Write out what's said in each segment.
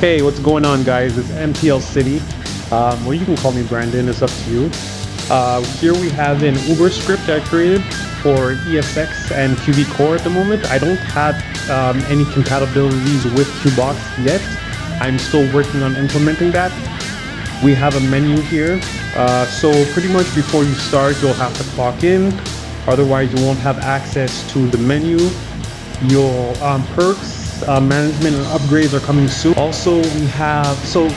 Hey, what's going on, guys? It's MPL City. Well, you can call me Brandon, it's up to you. Here we have an Uber script I created for ESX and QBCore at the moment. I don't have any compatibilities with QBox yet. I'm still working on implementing that. We have a menu here. So pretty much before you start, you'll have to clock in. Otherwise, you won't have access to the menu. Your perks, management and upgrades are coming soon. Also, we have, so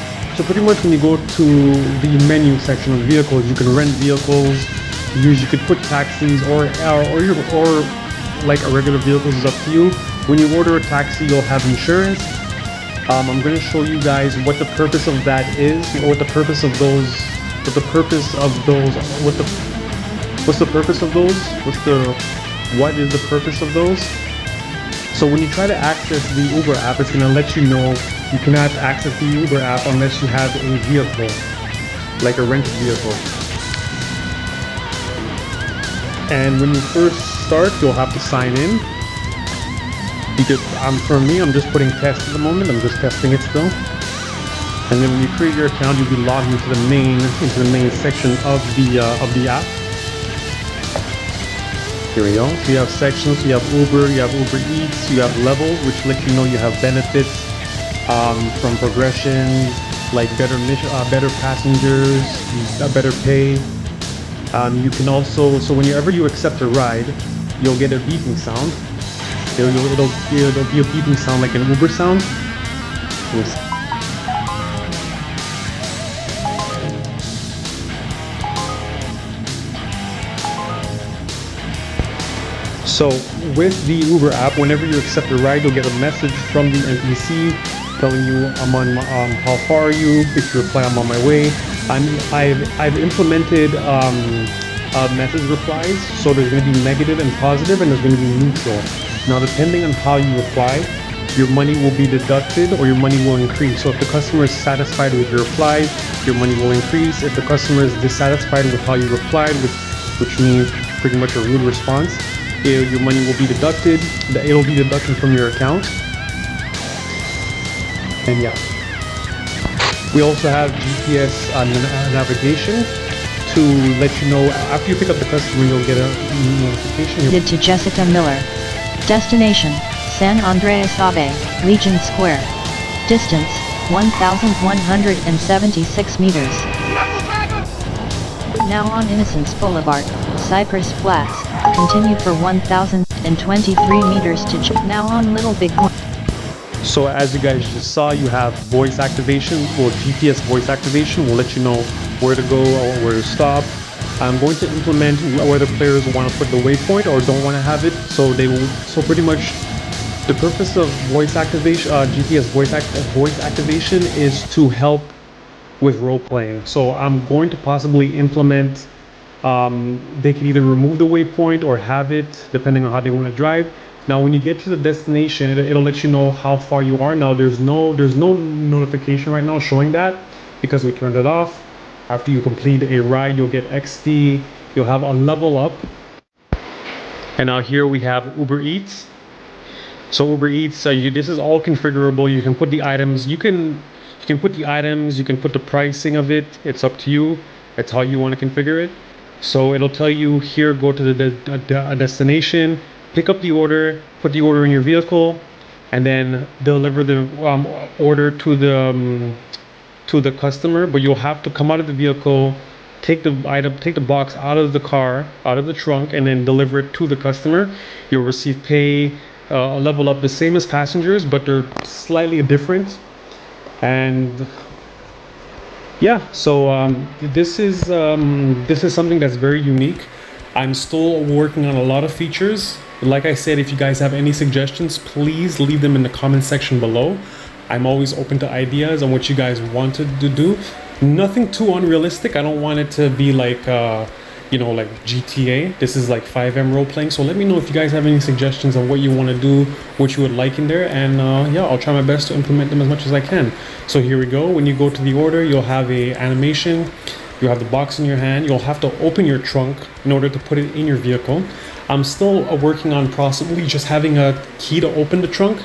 pretty much when you go to the menu section of vehicles, you can rent vehicles. You could put taxis or like a regular vehicles is up to you. When you order a taxi, you'll have insurance. I'm going to show you guys what the purpose of that is, or what the purpose of those, what's the purpose of those, what is the purpose of those? So when you try to access the Uber app, it's going to let you know you cannot access the Uber app unless you have a vehicle, like a rented vehicle. And when you first start, you'll have to sign in. Because for me, I'm just putting test at the moment. I'm just testing it still. And then when you create your account, you'll be logged into the main section of the app. Here we go. So you have sections. You have Uber. You have Uber Eats. You have levels, which let you know you have benefits from progression, like better passengers, better pay. You can also, so whenever you accept a ride, you'll get a beeping sound. It'll be a beeping sound like an Uber sound. So with the Uber app, whenever you accept a ride, you'll get a message from the NPC telling you how far are you. If you reply, I'm on my way. I've implemented message replies, so there's going to be negative and positive, and there's going to be neutral. Now, depending on how you reply, your money will be deducted or your money will increase. So if the customer is satisfied with your reply, your money will increase. If the customer is dissatisfied with how you replied, which means pretty much a rude response, your money will be deducted. It'll be deducted from your account. And yeah. We also have GPS navigation to let you know after you pick up the customer, you'll get a notification. To Jessica Miller. Destination, San Andreas Ave, Legion Square. Distance, 1,176 meters. Now on Innocence Boulevard, Cypress Flats. Continue for 1,023 meters to now on Little Big Horn. So as you guys just saw, you have voice activation, or GPS voice activation will let you know where to go or where to stop. I'm going to implement whether players want to put the waypoint or don't want to have it. So pretty much the purpose of voice activation, GPS voice activation is to help with role playing. So I'm going to possibly implement, they can either remove the waypoint or have it depending on how they want to drive. Now when you get to the destination, it'll let you know how far you are. Now there's no notification right now showing that because we turned it off. After you complete a ride, you'll get XD, you'll have a level up. And now here we have Uber Eats. So Uber Eats, this is all configurable. You can put the items, you can put the pricing of it. It's up to you. It's how you want to configure it. So it'll tell you here, go to the destination, pick up the order, put the order in your vehicle, and then deliver the order to the customer. But you'll have to come out of the vehicle, take the box out of the car, out of the trunk, and then deliver it to the customer. You'll receive pay, level up the same as passengers, but they're slightly different. And yeah, so this is something that's very unique. I'm still working on a lot of features. Like I said, if you guys have any suggestions, please leave them in the comment section below. I'm always open to ideas on what you guys wanted to do. Nothing too unrealistic. I don't want it to be like, like GTA. This is like FiveM role playing. So let me know if you guys have any suggestions on what you want to do, what you would like in there. And yeah, I'll try my best to implement them as much as I can. So here we go. When you go to the order, you'll have a animation. You have the box in your hand. You'll have to open your trunk in order to put it in your vehicle. I'm still working on possibly just having a key to open the trunk,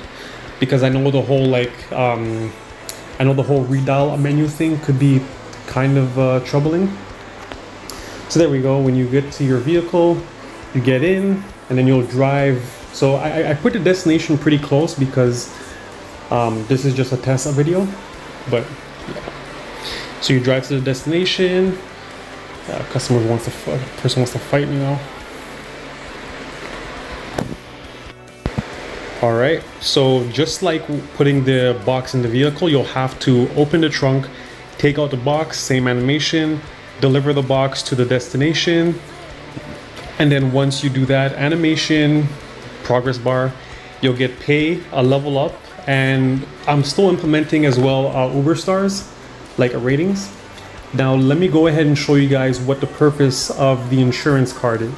because I know the whole like I know the whole redial menu thing could be kind of troubling. So there we go. When you get to your vehicle, you get in and then you'll drive. So I put the destination pretty close because this is just a test video, but yeah. So you drive to the destination. Person wants to fight me now. All right, so just like putting the box in the vehicle, you'll have to open the trunk, take out the box, same animation, deliver the box to the destination. And then once you do that animation, progress bar, you'll get pay, a level up. And I'm still implementing as well Uber stars, like ratings. Now let me go ahead and show you guys what the purpose of the insurance card is.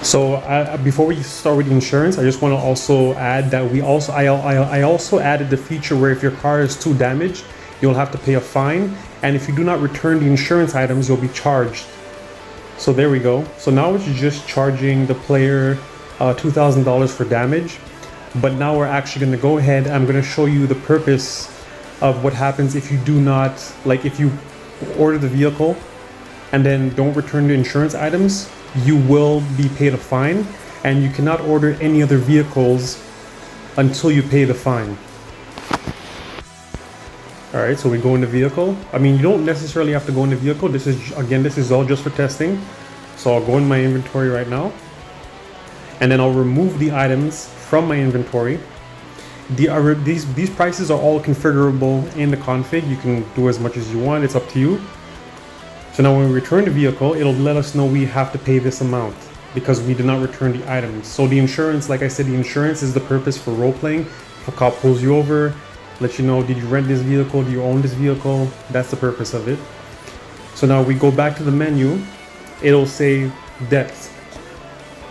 So before we start with the insurance, I just want to also add that I also added the feature where if your car is too damaged, you'll have to pay a fine, and if you do not return the insurance items, you'll be charged. So there we go. So now it's just charging the player $2,000 for damage, but now we're actually going to go ahead. I'm going to show you the purpose of what happens if you do not, like if you order the vehicle and then don't return the insurance items. You will be paid a fine, and you cannot order any other vehicles until you pay the fine. All right, so we go in the vehicle. I mean, you don't necessarily have to go in the vehicle. This is all just for testing. So I'll go in my inventory right now, and then I'll remove the items from my inventory. These prices are all configurable in the config. You can do as much as you want. It's up to you. So now when we return the vehicle, it'll let us know we have to pay this amount because we did not return the items. So the insurance, like I said, the insurance is the purpose for role playing. If a cop pulls you over, let you know, did you rent this vehicle? Do you own this vehicle? That's the purpose of it. So now we go back to the menu. It'll say debt.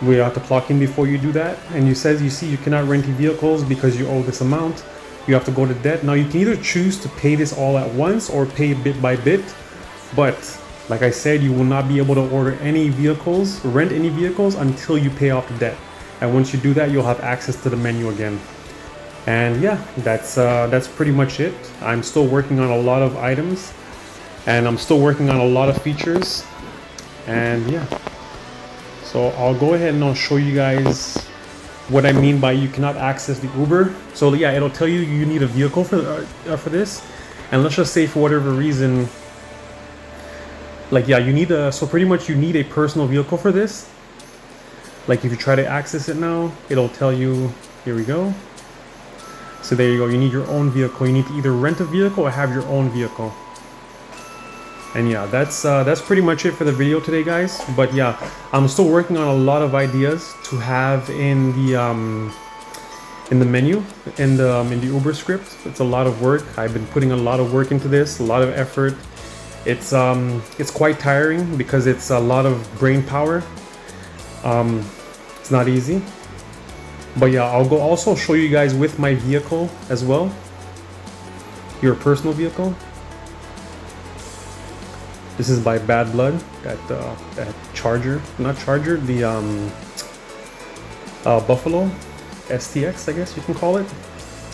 We have to clock in before you do that. And you see you cannot rent your vehicles because you owe this amount. You have to go to debt. Now you can either choose to pay this all at once or pay bit by bit. But like I said, you will not be able to order any vehicles, rent any vehicles until you pay off the debt. And once you do that, you'll have access to the menu again. And yeah, that's pretty much it. I'm still working on a lot of items, and I'm still working on a lot of features. And yeah, so I'll go ahead and I'll show you guys what I mean by you cannot access the Uber. So yeah, it'll tell you you need a vehicle for this, and let's just say for whatever reason. Like yeah, so pretty much you need a personal vehicle for this. Like if you try to access it now, it'll tell you, here we go. So there you go, you need your own vehicle. You need to either rent a vehicle or have your own vehicle. And yeah, that's pretty much it for the video today, guys. But yeah, I'm still working on a lot of ideas to have in the menu, in the Uber script. It's a lot of work. I've been putting a lot of work into this, a lot of effort. It's quite tiring because it's a lot of brain power. It's not easy, but yeah, I'll also show you guys with my vehicle as well, your personal vehicle. This is by Bad Blood, that Charger, not Charger, the Buffalo STX, I guess you can call it.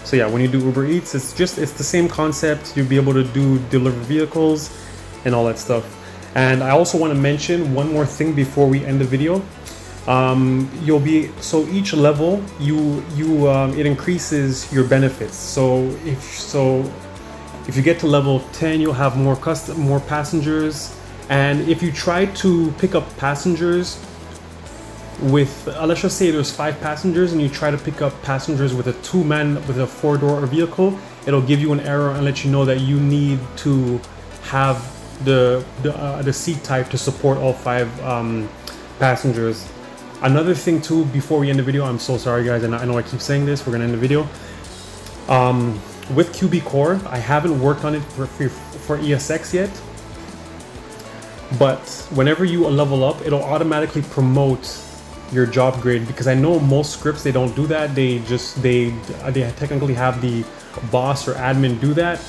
So yeah, when you do Uber Eats, it's the same concept. You'll be able to deliver vehicles and all that stuff. And I also want to mention one more thing before we end the video. So each level it increases your benefits. So if you get to level 10, you'll have more passengers. And if you try to pick up passengers with let's just say there's 5 passengers and you try to pick up passengers with a 4-door vehicle, it'll give you an error and let you know that you need to have the seat type to support all 5 passengers. Another thing too, before we end the video, I'm so sorry guys, and I know I keep saying this, we're gonna end the video. With QBCore, I haven't worked on it for ESX yet, but whenever you level up, it'll automatically promote your job grade, because I know most scripts, they don't do that. They technically have the boss or admin do that.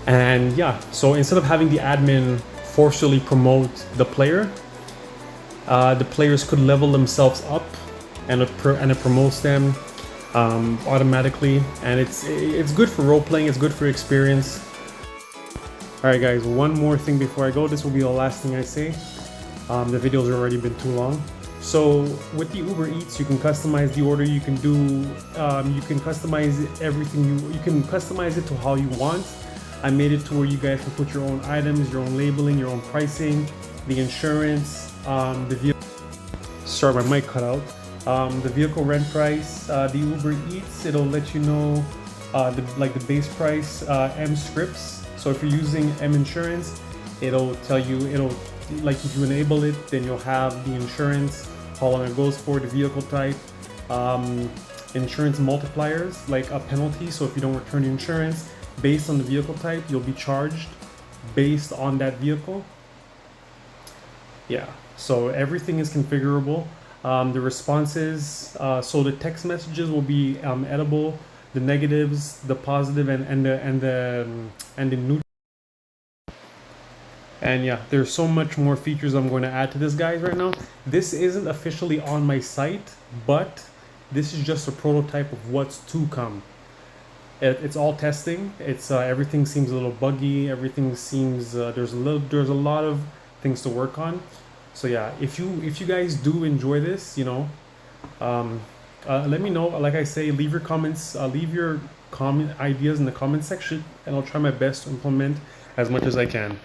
And yeah, so instead of having the admin forcefully promote the player, the players could level themselves up, and it promotes them. automatically, and it's good for role playing. It's good for experience. All right, guys. One more thing before I go. This will be the last thing I say. The video's already been too long. So with the Uber Eats, you can customize the order. You can do, you can customize everything. You can customize it to how you want. I made it to where you guys can put your own items, your own labeling, your own pricing, the insurance, the vehicle. Sorry, my mic cut out. The vehicle rent price, the Uber Eats. It'll let you know the base price, M scripts. So if you're using M insurance, it'll tell you, like if you enable it, then you'll have the insurance, how long it goes for, the vehicle type, insurance multipliers, like a penalty. So if you don't return the insurance based on the vehicle type, you'll be charged based on that vehicle. Yeah, so everything is configurable. The responses, so the text messages will be editable, the negatives, the positive, and the neutral. And yeah, there's so much more features I'm going to add to this, guys, right now. This isn't officially on my site, but this is just a prototype of what's to come. It's all testing. It's everything seems a little buggy. Everything seems there's a lot of things to work on. So yeah, if you guys do enjoy this, let me know. Like I say, leave your comments, leave your comment ideas in the comment section, and I'll try my best to implement as much as I can.